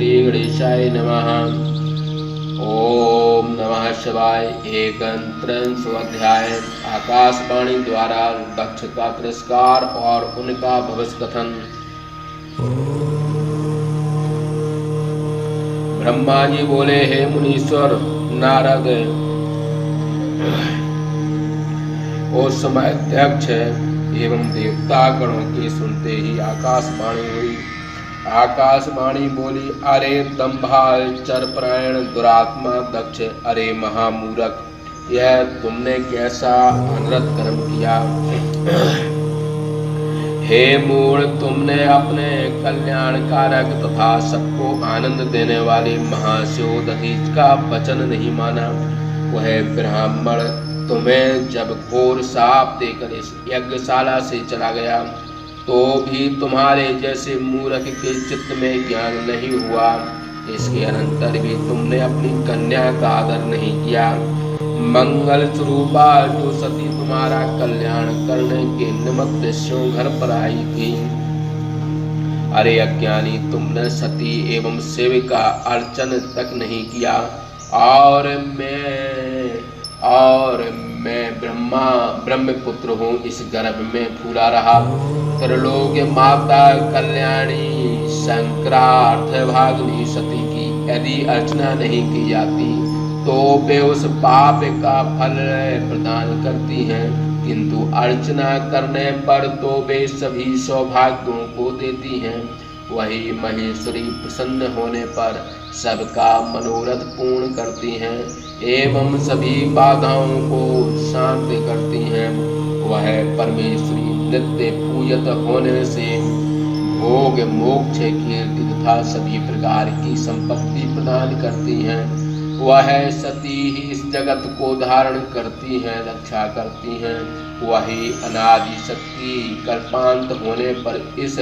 श्री गणेशाय नमः। ओम नमः शिवाय। 1 अध्याय। आकाशवाणी द्वारा दक्ष का तिरस्कार और उनका भविष्य कथन। ब्रह्मा जी बोले, हे मुनीश्वर नारद, उस समय अध्यक्ष एवं देवता गणों के सुनते ही आकाशवाणी हुई। आकाशवाणी बोली, अरे दंभाचर परायण दुरात्मा दक्ष, अरे महामूर्ख, यह तुमने कैसा अनर्थ कर्म किया। हे मूढ़, तुमने अपने कल्याणकारक तथा सबको आनंद देने वाले महाशिव दधीच का वचन नहीं माना। वह ब्राह्मण तुम्हें जब घोर शाप देकर इस यज्ञशाला से चला गया तो भी तुम्हारे जैसे मूर्ख के चित्त में ज्ञान नहीं हुआ। इसके अनंतर भी तुमने अपनी कन्या का आदर नहीं किया। मंगल स्वरूपा जो सती तुम्हारा कल्याण करने के निमित्त स्यों घर पर आई थी। अरे अज्ञानी, तुमने सती एवं शिव का अर्चन तक नहीं किया और मैं ब्रह्मपुत्र हूँ, इस गर्भ में फूला रहा। त्रिलोक माता कल्याणी शंकरार्थ भागनी सती की यदि अर्चना नहीं की जाती तो वे उस पाप का फल प्रदान करती हैं, किंतु अर्चना करने पर तो वे सभी सौभाग्यों को देती हैं। वही महेश्वरी प्रसन्न होने पर सबका मनोरथ पूर्ण करती हैं एवं सभी बाधाओं को शांत करती हैं। वह परमेश्वरी नित्य पूजित होने से भोग मोक्ष कीर्ति तथा सभी प्रकार की संपत्ति प्रदान करती हैं। वह सती ही इस जगत को धारण करती हैं, रक्षा करती हैं। वही अनादि शक्ति कल्पांत होने पर इस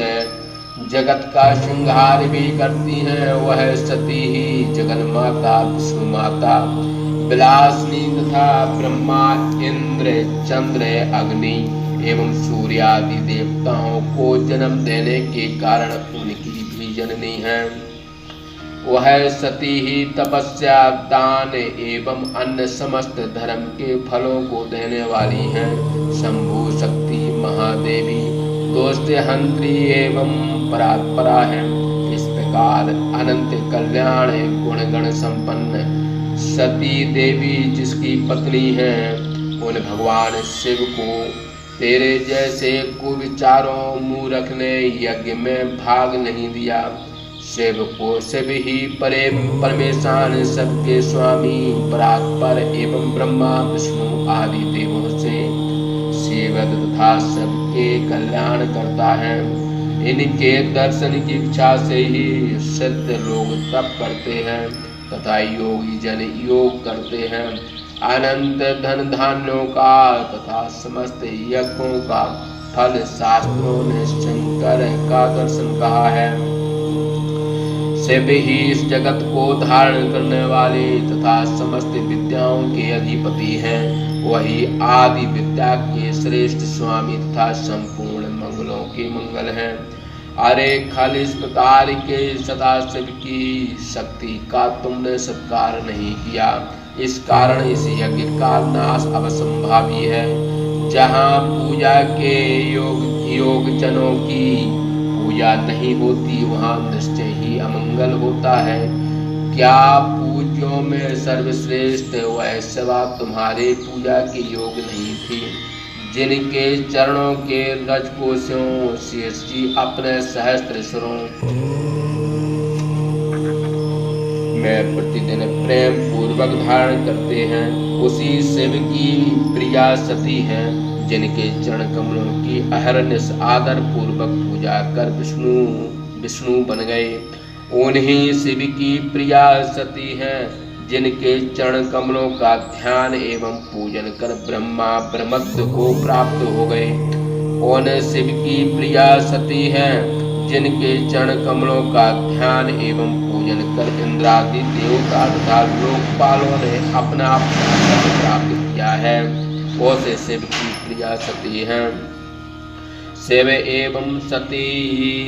जगत का श्रृंगार भी करती हैं। वह सती ही जगन माता, विष्णु माता, विलासिनी तथा ब्रह्मा, इंद्र, चंद्र, अग्नि एवं सूर्य आदि देवताओं को जन्म देने के कारण उनकी भी जननी है। वह सती ही तपस्या, दान एवं अन्य समस्त धर्म के फलों को देने वाली है। शंभु शक्ति महादेवी दोस्त हंत्री एवं परात्परा है। इस प्रकार अनंत कल्याण गुणगण संपन्न सती देवी जिसकी पत्नी है, उन भगवान शिव को तेरे जैसे कुविचारों मूर्ख ने यज्ञ में भाग नहीं दिया। शिव ही परमेशान सबके स्वामी परात्पर एवं ब्रह्मा विष्णु आदि देवों से सेवक तथा सबके कल्याण करता है। इनके दर्शन की इच्छा से ही सिद्ध लोग तप करते हैं तथा योगी जन योग करते हैं। अनंत धन धान्यों का तथा समस्त यज्ञों का फल शास्त्रों ने शंकर का दर्शन कहा है। शिव ही इस जगत को धारण करने वाले तथा समस्त विद्याओं के अधिपति हैं। वही आदि विद्या के श्रेष्ठ स्वामी तथा संपूर्ण मंगलों के मंगल हैं। अरे खल, इस प्रकार के सदाशिव की शक्ति का तुमने सत्कार नहीं किया। इस कारण इस यज्ञ का नाश अवसंभावी है। जहाँ पूजा के योग जनों की पूजा नहीं होती, वहाँ निश्चय ही अमंगल होता है। क्या पूज्यों में सर्वश्रेष्ठ वह शिवा तुम्हारे पूजा के योग नहीं थी, जिनके चरणों के रजकोशों शेष जी अपने सहस्त्र सुरों में प्रतिदिन प्रेम पूर्वक धारण करते हैं। उसी शिव की प्रिया सती हैं, जिनके चरण कमलों की अहरनिश आदर पूर्वक पूजा कर विष्णु बन गए। उन्हीं शिव की प्रिया सती हैं, जिनके चरण कमलों का ध्यान एवं पूजन कर ब्रह्मा ब्रह्मत्व को प्राप्त हो गए। उन शिव की प्रिया सती हैं, जिनके चरण कमलों का ध्यान एवं पूजन कर इंद्रादि देवता तथा लोकपालों ने अपना प्राप्त किया है। वो से शिव की प्रिया सती हैं। शिव एवं सती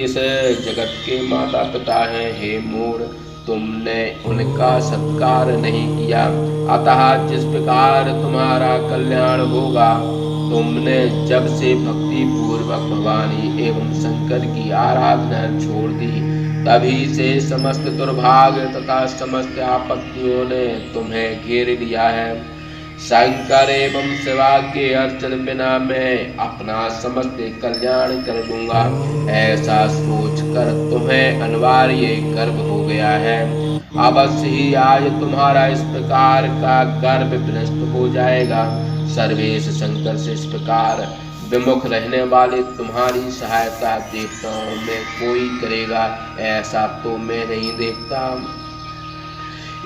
इस जगत के माता पिता हैं। हे मूढ़, तुमने उनका सत्कार नहीं किया, अतः जिस प्रकार तुम्हारा कल्याण होगा। तुमने जब से भक्ति पूर्वक भवानी एवं शंकर की आराधना छोड़ दी, तभी से समस्त दुर्भाग्य तथा समस्त आपत्तियों ने तुम्हें घेर लिया है। शंकर एवं शिवा के अर्चन बिना मैं अपना समस्त कल्याण कर दूंगा, ऐसा सोचकर तुम्हें अनिवार्य गर्व हो गया है। अवश्य ही आज तुम्हारा इस प्रकार का गर्व विनष्ट हो जाएगा। सर्वेश शंकर से इस प्रकार विमुख रहने वाले तुम्हारी सहायता देवताओं में कोई करेगा, ऐसा तो मैं नहीं देखता।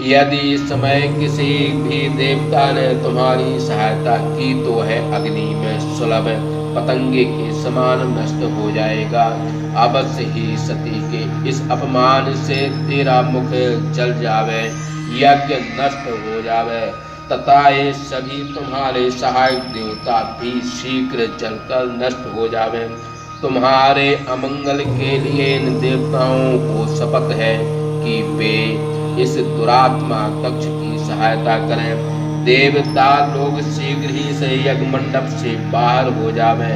यदि इस समय किसी भी देवता ने तुम्हारी सहायता की तो है अग्नि में सुलभ पतंगे के समान नष्ट हो जाएगा। अवश्य ही सती के इस अपमान से तेरा मुख जल जावे, यज्ञ नष्ट हो जावे, तथा ये सभी तुम्हारे सहायक देवता भी शीघ्र जलकर नष्ट हो जावे। तुम्हारे अमंगल के लिए इन देवताओं को शपथ है कि वे इस दुरात्मा दक्ष की सहायता करें। देवता लोग शीघ्र ही से यज्ञ मंडप से बाहर हो जावे,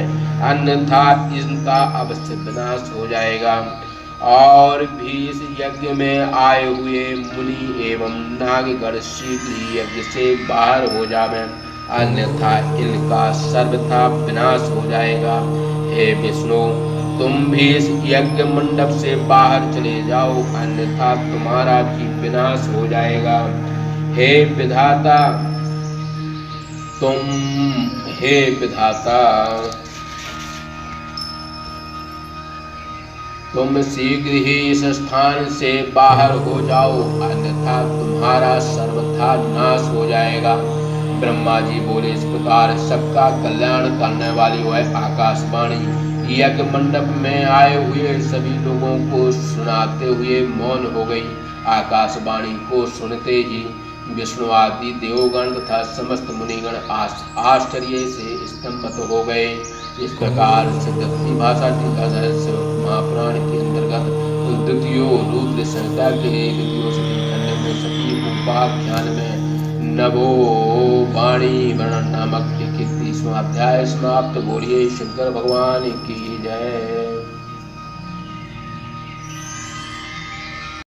अन्यथा इनका अवश्य विनाश हो जाएगा। और भी इस यज्ञ में आए हुए मुनि एवं नागगण शीघ्र ही यज्ञ से बाहर हो जावे, अन्यथा इनका सर्वथा विनाश हो जाएगा। हे विष्णु, तुम भी इस यज्ञ मंडप से बाहर चले जाओ, अन्यथा तुम्हारा भी विनाश हो जाएगा। हे विधाता तुम शीघ्र ही इस स्थान से बाहर हो जाओ, अन्यथा तुम्हारा सर्वथा नाश हो जाएगा। ब्रह्मा जी बोले, इस प्रकार सबका कल्याण करने वाली वह आकाशवाणी यज्ञ मंडप में आए हुए सभी लोगों को सुनाते हुए मौन हो गई। आकाशवाणी को सुनते ही विष्णु आदि देवगण तथा समस्त मुनिगण आश्चर्य से स्तंभित हो गए। इस प्रकार से दक्षिणी भाषा टीका महापुराण के अंतर्गत द्वितीय रुद्र संहिता के द्वितीय खंड में सती उपाख्यान में नभो वाणी वर्णन नामक 31वां अध्याय समाप्त। बोलिए शंकर भगवान की जय।